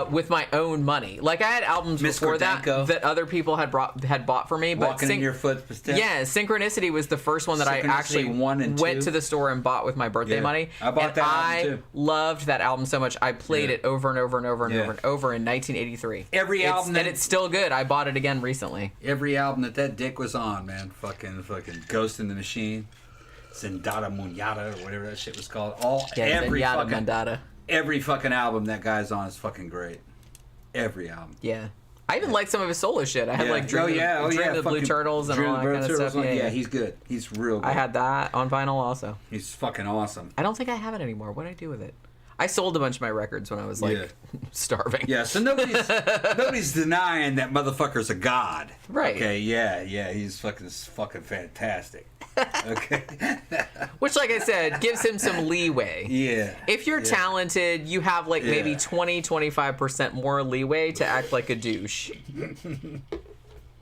With my own money. Like, I had albums before that other people had bought for me. But Walking in Your Footsteps. Yeah, Synchronicity was the first one that I actually went to the store and bought with my birthday money. I bought that album, too. I loved that album so much. I played it over and over and over and over and over in 1983. Every album and it's still good. I bought it again recently. Every album that dick was on, man. Fucking Ghost in the Machine. Zendata Munyata, or whatever that shit was called. Every fucking album that guy's on is fucking great. Every album. Yeah. I even like some of his solo shit. I had like Dream of the Blue Turtles and all that kind of stuff. Yeah, he's good. He's real good. I had that on vinyl also. He's fucking awesome. I don't think I have it anymore. What did I do with it? I sold a bunch of my records when I was like starving. Yeah, so nobody's denying that motherfucker's a god. Right. Okay, yeah, he's fucking fantastic. Okay. Which, like I said, gives him some leeway. Yeah. If you're talented, you have like maybe 20-25% more leeway to act like a douche.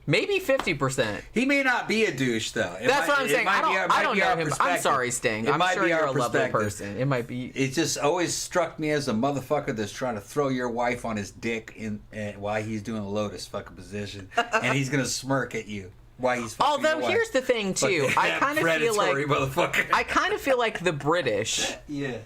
Maybe 50%. He may not be a douche, though. That's what I'm saying. I don't know him. I'm sorry, Sting. I'm sure you're a lovely person. It might be. It just always struck me as a motherfucker that's trying to throw your wife on his dick while he's doing a lotus fucking position, and he's gonna smirk at you while he's. Although here's the thing too, I kind of feel like the British. Yeah.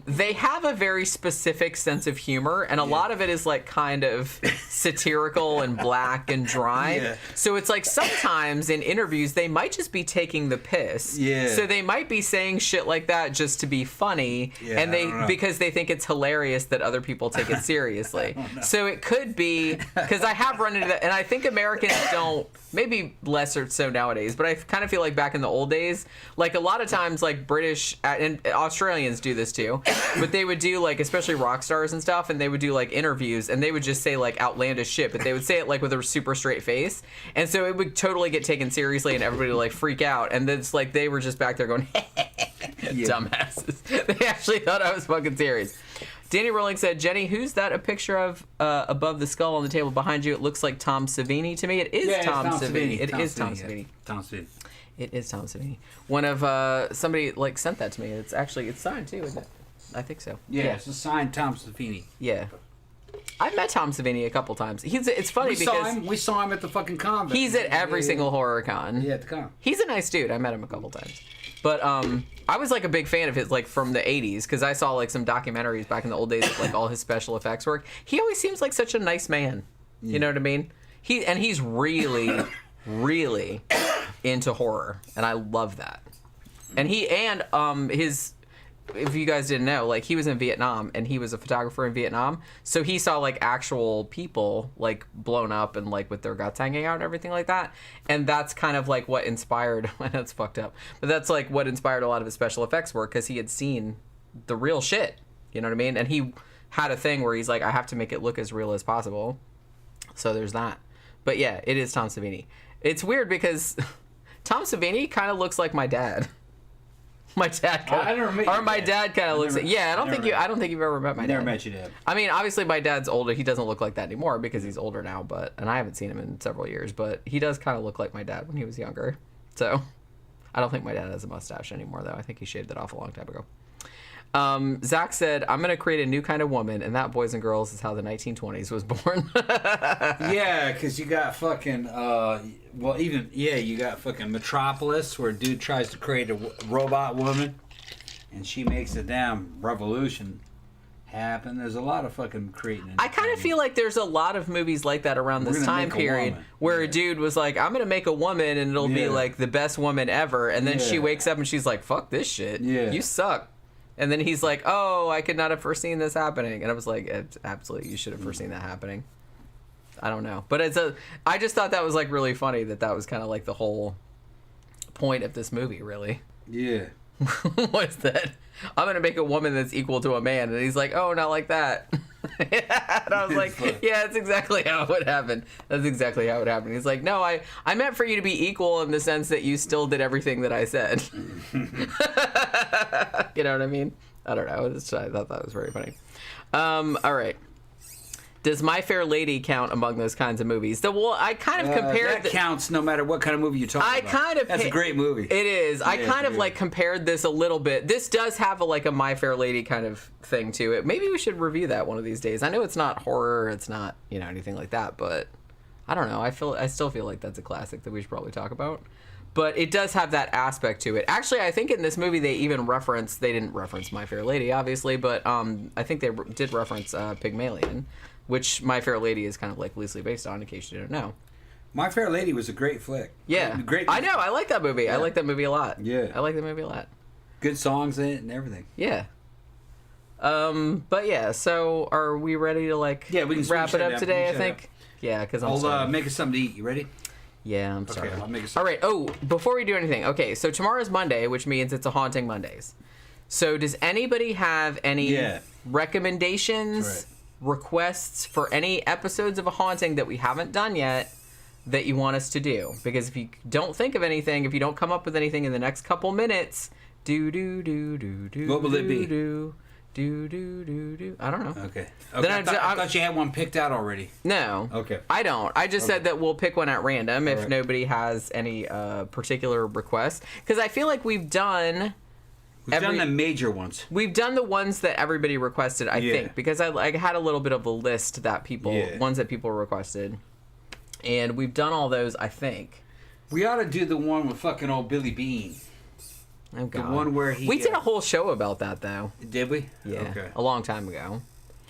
They have a very specific sense of humor, and a lot of it is like kind of satirical and black and dry. Yeah. So it's like sometimes in interviews they might just be taking the piss. Yeah. So they might be saying shit like that just to be funny, and because they think it's hilarious that other people take it seriously. So it could be because I have run into that, and I think Americans don't. Maybe less or so nowadays, but I kind of feel like back in the old days, like a lot of times, like British and Australians do this too, but they would do like, especially rock stars and stuff, and they would do like interviews, and they would just say like outlandish shit, but they would say it like with a super straight face, and so it would totally get taken seriously, and everybody would like freak out, and then it's like they were just back there going, dumbasses. They actually thought I was fucking serious. Danny Rowling said, Jenny, who's that a picture of above the skull on the table behind you? It looks like Tom Savini to me. It is Tom Savini. It is Tom Savini. Tom Savini. It is Tom Savini. One of, somebody like sent that to me. It's signed too, isn't it? I think so. Yeah, it's a signed Tom Savini. Yeah. I've met Tom Savini a couple times. It's funny because... We saw him at the fucking convent. He's at every single horror con. Yeah, at the con. He's a nice dude. I met him a couple times. But I was like a big fan of his, like from the 80s, because I saw like some documentaries back in the old days of like all his special effects work. He always seems like such a nice man. You know what I mean? He's really, really into horror, and I love that. And his, if you guys didn't know, like he was in Vietnam, and he was a photographer in Vietnam, so he saw like actual people like blown up and like with their guts hanging out and everything like that, and that's kind of like what inspired. That's fucked up, but that's like what inspired a lot of his special effects work, because he had seen the real shit. You know what I mean? And he had a thing where he's like, I have to make it look as real as possible. So there's that. But yeah, it is Tom Savini. It's weird because Tom Savini kind of looks like my dad. My dad dad kind of looks like, I don't think you've ever met my dad. Never met your dad. I mean, obviously my dad's older. He doesn't look like that anymore because he's older now, and I haven't seen him in several years, but he does kind of look like my dad when he was younger. So I don't think my dad has a mustache anymore though. I think he shaved it off a long time ago. Zach said, I'm going to create a new kind of woman, and that, boys and girls, is how the 1920s was born. Yeah, because you got fucking, you got fucking Metropolis, where a dude tries to create a robot woman, and she makes a damn revolution. happen. There's a lot of fucking creating. I kind of feel like there's a lot of movies like that around this time period where a dude was like, I'm going to make a woman and it'll be like the best woman ever. And then she wakes up and she's like, fuck this shit. Yeah. You suck. And then he's like, oh, I could not have foreseen this happening. And I was like, absolutely, you should have foreseen that happening. I don't know. But I just thought that was like really funny that was kind of like the whole point of this movie, really. Yeah. What's that? I'm going to make a woman that's equal to a man. And he's like, oh, not like that. And I was like, yeah, that's exactly how it would happen. That's exactly how it would happen. He's like, no, I meant for you to be equal in the sense that you still did everything that I said. You know what I mean? I don't know. I thought that was very funny. All right. Does My Fair Lady count among those kinds of movies? Well, I kind of compared... That counts no matter what kind of movie you're talking about. That's a great movie. It is. I kind of like compared this a little bit. This does have a My Fair Lady kind of thing to it. Maybe we should review that one of these days. I know it's not horror. It's not, anything like that. But I don't know. I still feel like that's a classic that we should probably talk about. But it does have that aspect to it. Actually, I think in this movie they even they didn't reference My Fair Lady, obviously, but I think they did reference Pygmalion, which My Fair Lady is kind of like loosely based on, in case you didn't know. My Fair Lady was a great flick. Yeah. Great. I know. I like that movie. Yeah. I like that movie a lot. Yeah. I like that movie a lot. Good songs in it and everything. Yeah. But yeah, so are we ready to we can wrap it up today, I think? Yeah, because I'll make us something to eat. You ready? Yeah, I'm sorry. I'll make it something. All right. Oh, before we do anything, okay, so tomorrow's Monday, which means it's a Haunting Mondays. So does anybody have any recommendations, requests for any episodes of A Haunting that we haven't done yet that you want us to do? Because if you don't think of anything, if you don't come up with anything in the next couple minutes, what will it be? I don't know. Okay. I thought you had one picked out already. No. Okay. I don't. I just said that we'll pick one at random if nobody has any particular requests. Because I feel like we've done the major ones. We've done the ones that everybody requested, I think. Because I had a little bit of a list that ones that people requested. And we've done all those, I think. We ought to do the one with fucking old Billy Bean. Oh, God. The one where we did a whole show about that, though. Did we? Yeah. Okay. A long time ago.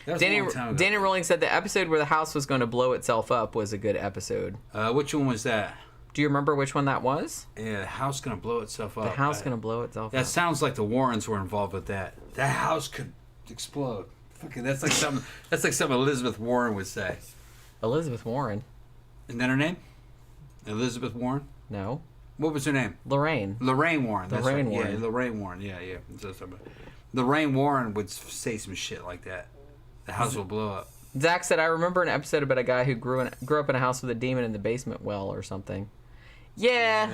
That was a long time ago. Danny Rolling said the episode where the house was going to blow itself up was a good episode. Which one was that? Do you remember which one that was? Yeah, the house going to blow itself up. The house going to blow itself up. That sounds like the Warrens were involved with that. That house could explode. Fucking, that's like something Elizabeth Warren would say. Elizabeth Warren? Isn't that her name? Elizabeth Warren? No. What was her name? Lorraine. Lorraine Warren. That's Lorraine right. Warren. Yeah, Lorraine Warren. Yeah. Lorraine Warren would say some shit like that. The house will blow up. Zach said, I remember an episode about a guy who grew up in a house with a demon in the basement well or something. Yeah,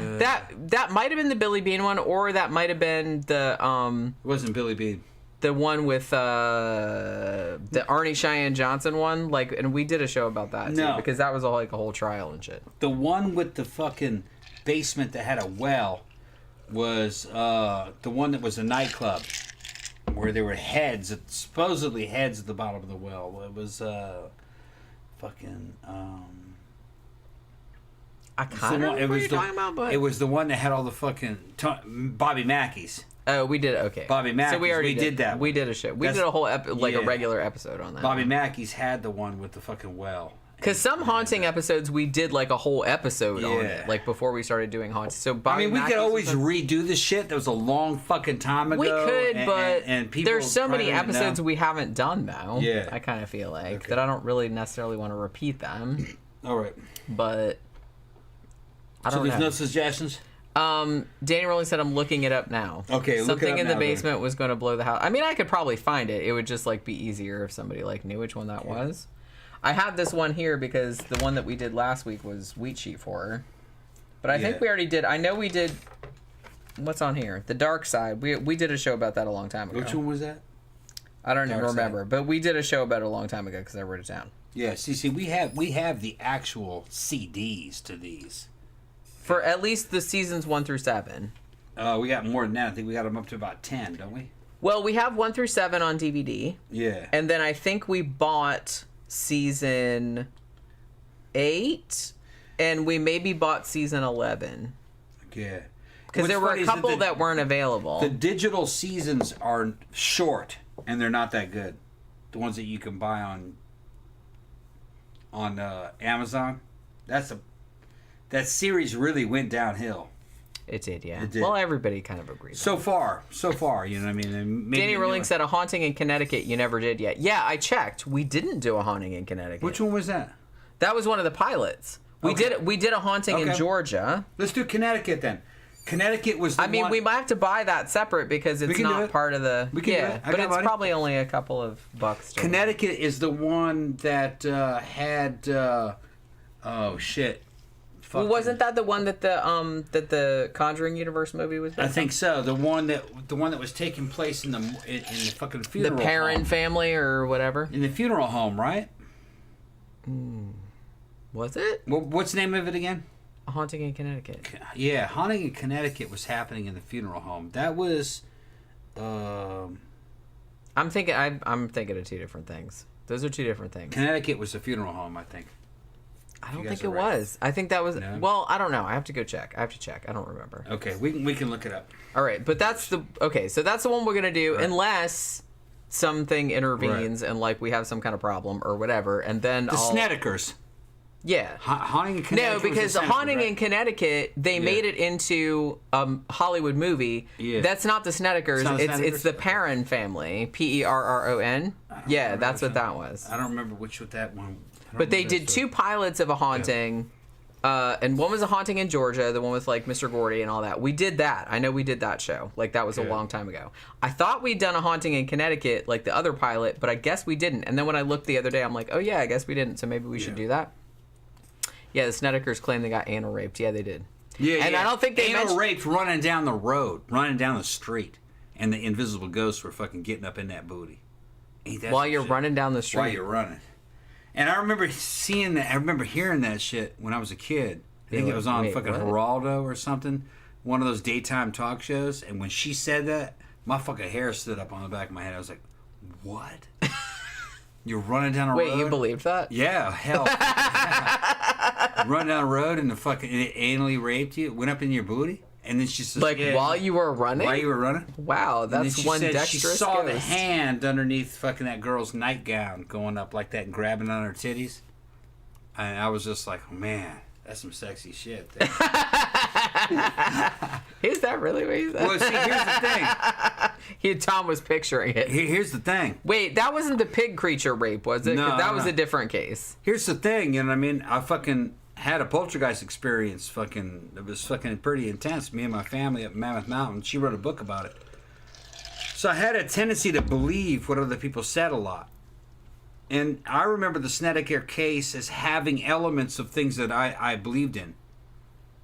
that might have been the Billy Bean one, or that might have been the... It wasn't Billy Bean. The one with the Arnie Cheyenne Johnson one. And we did a show about that, too. Because that was a whole trial and shit. The one with the fucking... basement that had a well was the one that was a nightclub where there were supposedly heads at the bottom of the well. It was fucking I kind of know what you're talking about, but... It was the one that had all the fucking Bobby Mackey's. Oh, we did. Okay. Bobby Mackey's. So we did that. We did a show. We did a whole a regular episode on that. Bobby Mackey's had the one with the fucking well. Because some haunting episodes, we did a whole episode on it, before we started doing haunting. So Bobby we could always redo this shit. That was a long fucking time ago. We could, but and people there's so many episodes we haven't done now. Yeah. I kind of feel like that I don't really necessarily want to repeat them. All right. But I don't know. So there's no suggestions? Danny Rowling said I'm looking it up now. Okay, something in the basement was going to blow the house. I mean, I could probably find it. It would just be easier if somebody knew which one that was. I have this one here because the one that we did last week was Wheat Sheet for her. But I think we already did. I know we did. What's on here? The Dark Side. We did a show about that a long time ago. Which one was that? I don't even remember, but we did a show about it a long time ago because I wrote it down. Yeah, see, we have the actual CDs to these. For at least the seasons 1 through 7. We got more than that. I think we got them up to about 10, don't we? Well, we have 1 through 7 on DVD. Yeah. And then I think we bought season 8, and we maybe bought season 11. Yeah. Because there were a couple that weren't available. The digital seasons are short, and they're not that good. the ones that you can buy on Amazon. That series really went downhill. It did, yeah. It did. Well, everybody kind of agrees. So far, you know what I mean? And maybe Danny Rolling said a haunting in Connecticut you never did yet. Yeah, I checked. We didn't do a haunting in Connecticut. Which one was that? That was one of the pilots. We did a haunting in Georgia. Let's do Connecticut then. Connecticut was the one... we might have to buy that separate because it's not part of the... We can do it. But it's probably only a couple of bucks. Connecticut is the one that had... oh, shit. Well, wasn't that the one that the Conjuring universe movie was based I think so. The one that was taking place in the fucking funeral the Perrin home. family or whatever? In the funeral home, right? Was it? What's the name of it again? A Haunting in Connecticut. Yeah, Haunting in Connecticut was happening in the funeral home. That was... I'm thinking of two different things. Those are two different things. Connecticut was the funeral home, I think. I don't think it was. I think that was... No? Well, I don't know. I have to go check. I don't remember. Okay, we can look it up. All right, but that's the... Okay, so that's the one we're going to do unless something intervenes and, like, we have some kind of problem or whatever, and then The Snedekers. Yeah. Haunting in Connecticut. No, because Haunting in Connecticut, they made it into a Hollywood movie. Yeah. That's not the Snedekers. It's the Perrin family. Perron. Yeah, that's what that was. I don't remember what that one. But they did two pilots of a haunting, and one was a haunting in Georgia, the one with like Mr. Gordy and all that. We did that. I know we did that show. Like that was a long time ago. I thought we'd done a haunting in Connecticut, like the other pilot, but I guess we didn't. And then when I looked the other day, I'm like, oh yeah, I guess we didn't. So maybe we should do that. Yeah, the Snedekers claim they got anal raped. Yeah, they did. Yeah, and I don't think they anal raped running down the road, running down the street, and the invisible ghosts were fucking getting up in that booty. Ain't that while you're running down the street. While you're running. And I remember seeing that. I remember hearing that shit when I was a kid. I think it was on fucking Geraldo or something, one of those daytime talk shows. And when she said that, my fucking hair stood up on the back of my head. I was like, "What? You're running down a road?" Wait, you believed that? Yeah, hell. Running down the road and it anally raped you, went up in your booty, and then she said, like while you were running. While you were running. Wow, that's one dexterous. She saw ghost. the hand underneath fucking that girl's nightgown going up like that and grabbing on her titties. And I was just like, oh, man, that's some sexy shit. Is that really what he said? Well, see, here's the thing. Tom was picturing it. Here's the thing. Wait, that wasn't the pig creature rape, was it? No, that was a different case. Here's the thing, you know what I mean? I fucking had a poltergeist experience. It was fucking pretty intense. Me and my family up Mammoth Mountain. She wrote a book about it. So I had a tendency to believe what other people said a lot. And I remember the Snedeker case as having elements of things that I believed in.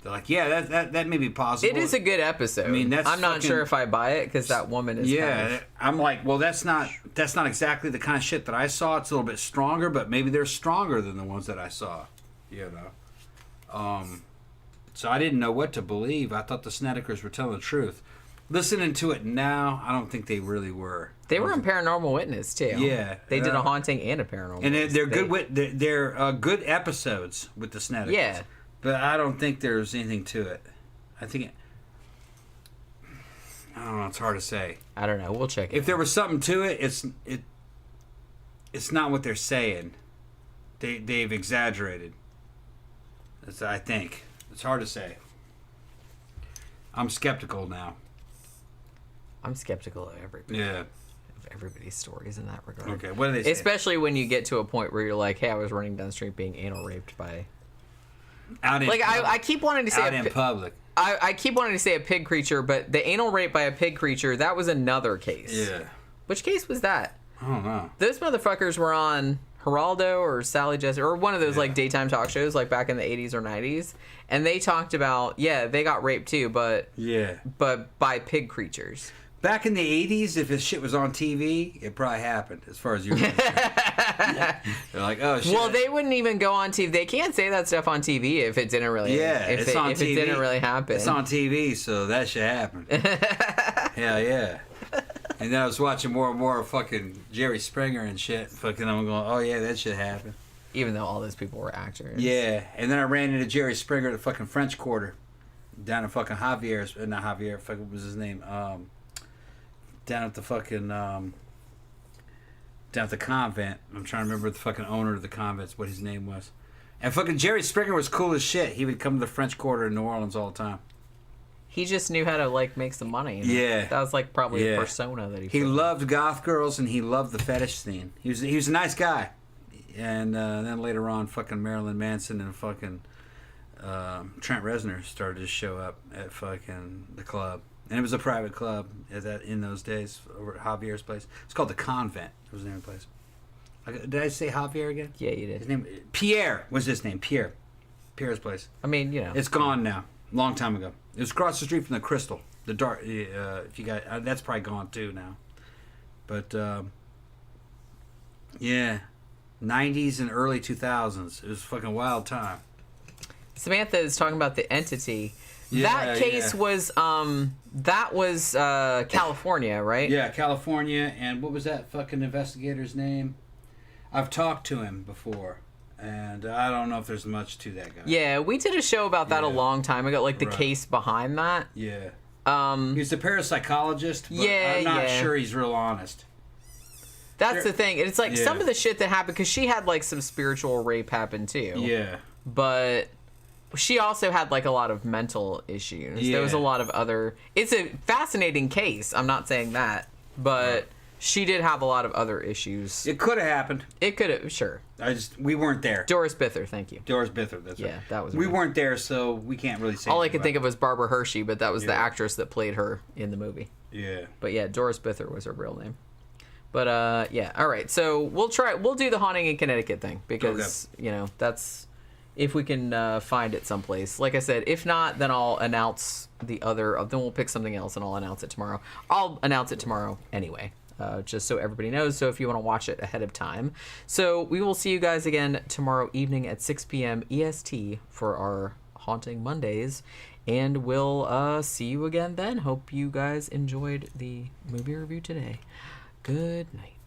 They're like, yeah, that may be possible. It is a good episode. I mean, I'm not sure if I buy it because that woman is. Yeah, kind of... I'm like, well, that's not exactly the kind of shit that I saw. It's a little bit stronger, but maybe they're stronger than the ones that I saw. You know. So I didn't know what to believe. I thought the Snedekers were telling the truth. Listening to it now, I don't think they really were. They were in Paranormal Witness too. Yeah, they did a haunting and a Paranormal. And Witness. they're good episodes with the Snedekers. Yeah, but I don't think there's anything to it. I think I don't know. It's hard to say. I don't know. We'll check it. If there was something to it, it's not what they're saying. They've exaggerated. I think it's hard to say. I'm skeptical now. I'm skeptical of everybody. Yeah. Of everybody's stories in that regard. Okay, what do they say? Especially when you get to a point where you're like, hey, I was running down the street being anal raped by... I keep wanting to say... Out in public. I keep wanting to say a pig creature, but the anal rape by a pig creature, that was another case. Yeah. Which case was that? I don't know. Those motherfuckers were on Geraldo or Sally Jessica, or one of those like daytime talk shows like back in the 80s or 90s. And they talked about, they got raped too, but by pig creatures. Back in the 80s, if this shit was on TV, it probably happened, as far as you're concerned. They're like, oh, shit. Well, they wouldn't even go on TV. They can't say that stuff on TV if it didn't really it's on TV. If it didn't really happen. It's on TV, so that shit happened. Hell yeah. And then I was watching more and more fucking Jerry Springer and shit. Fucking, I'm going, oh, yeah, that shit happened. Even though all those people were actors. Yeah. And then I ran into Jerry Springer at the fucking French Quarter. Down in fucking Javier's. Not Javier. Fucking, what was his name? Down at the fucking down at the convent. I'm trying to remember the fucking owner of the convent, what his name was. And fucking Jerry Springer was cool as shit. He would come to the French Quarter in New Orleans all the time. He just knew how to like make some money. Yeah. That was like probably the persona that he loved goth girls and he loved the fetish scene. He was a nice guy. And then later on, fucking Marilyn Manson and fucking Trent Reznor started to show up at fucking the club. And it was a private club in those days over at Javier's place. It's called the Convent. That was the name of the place. Did I say Javier again? Yeah, you did. His name Pierre was his name. Pierre's place. I mean, you know, it's gone now. Long time ago. It was across the street from the Crystal. The dark. If you got that's probably gone too now. But yeah, 90s and early 2000s. It was a fucking wild time. Samantha is talking about the entity. That case was California, right? Yeah, California. And what was that fucking investigator's name? I've talked to him before, and I don't know if there's much to that guy. Yeah, we did a show about that a long time ago, like the case behind that. Yeah. He's a parapsychologist, but I'm not sure he's real honest. That's the thing. It's like some of the shit that happened, because she had like some spiritual rape happen too. Yeah. But she also had like a lot of mental issues. Yeah. There was a lot of other... It's a fascinating case. I'm not saying that. But she did have a lot of other issues. It could have happened. It could have, sure. We weren't there. Doris Bither, thank you. Doris Bither, that's right. Yeah, that was We weren't there, so we can't really say all I could think of was Barbara Hershey, but that was the actress that played her in the movie. Yeah. But yeah, Doris Bither was her real name. But yeah, all right. So we'll do the Haunting in Connecticut thing, because, you know, that's... If we can find it someplace. Like I said, if not, then I'll announce the other... Then we'll pick something else and I'll announce it tomorrow. I'll announce it tomorrow anyway, just so everybody knows. So if you want to watch it ahead of time. So we will see you guys again tomorrow evening at 6 p.m. EST for our Haunting Mondays. And we'll see you again then. Hope you guys enjoyed the movie review today. Good night.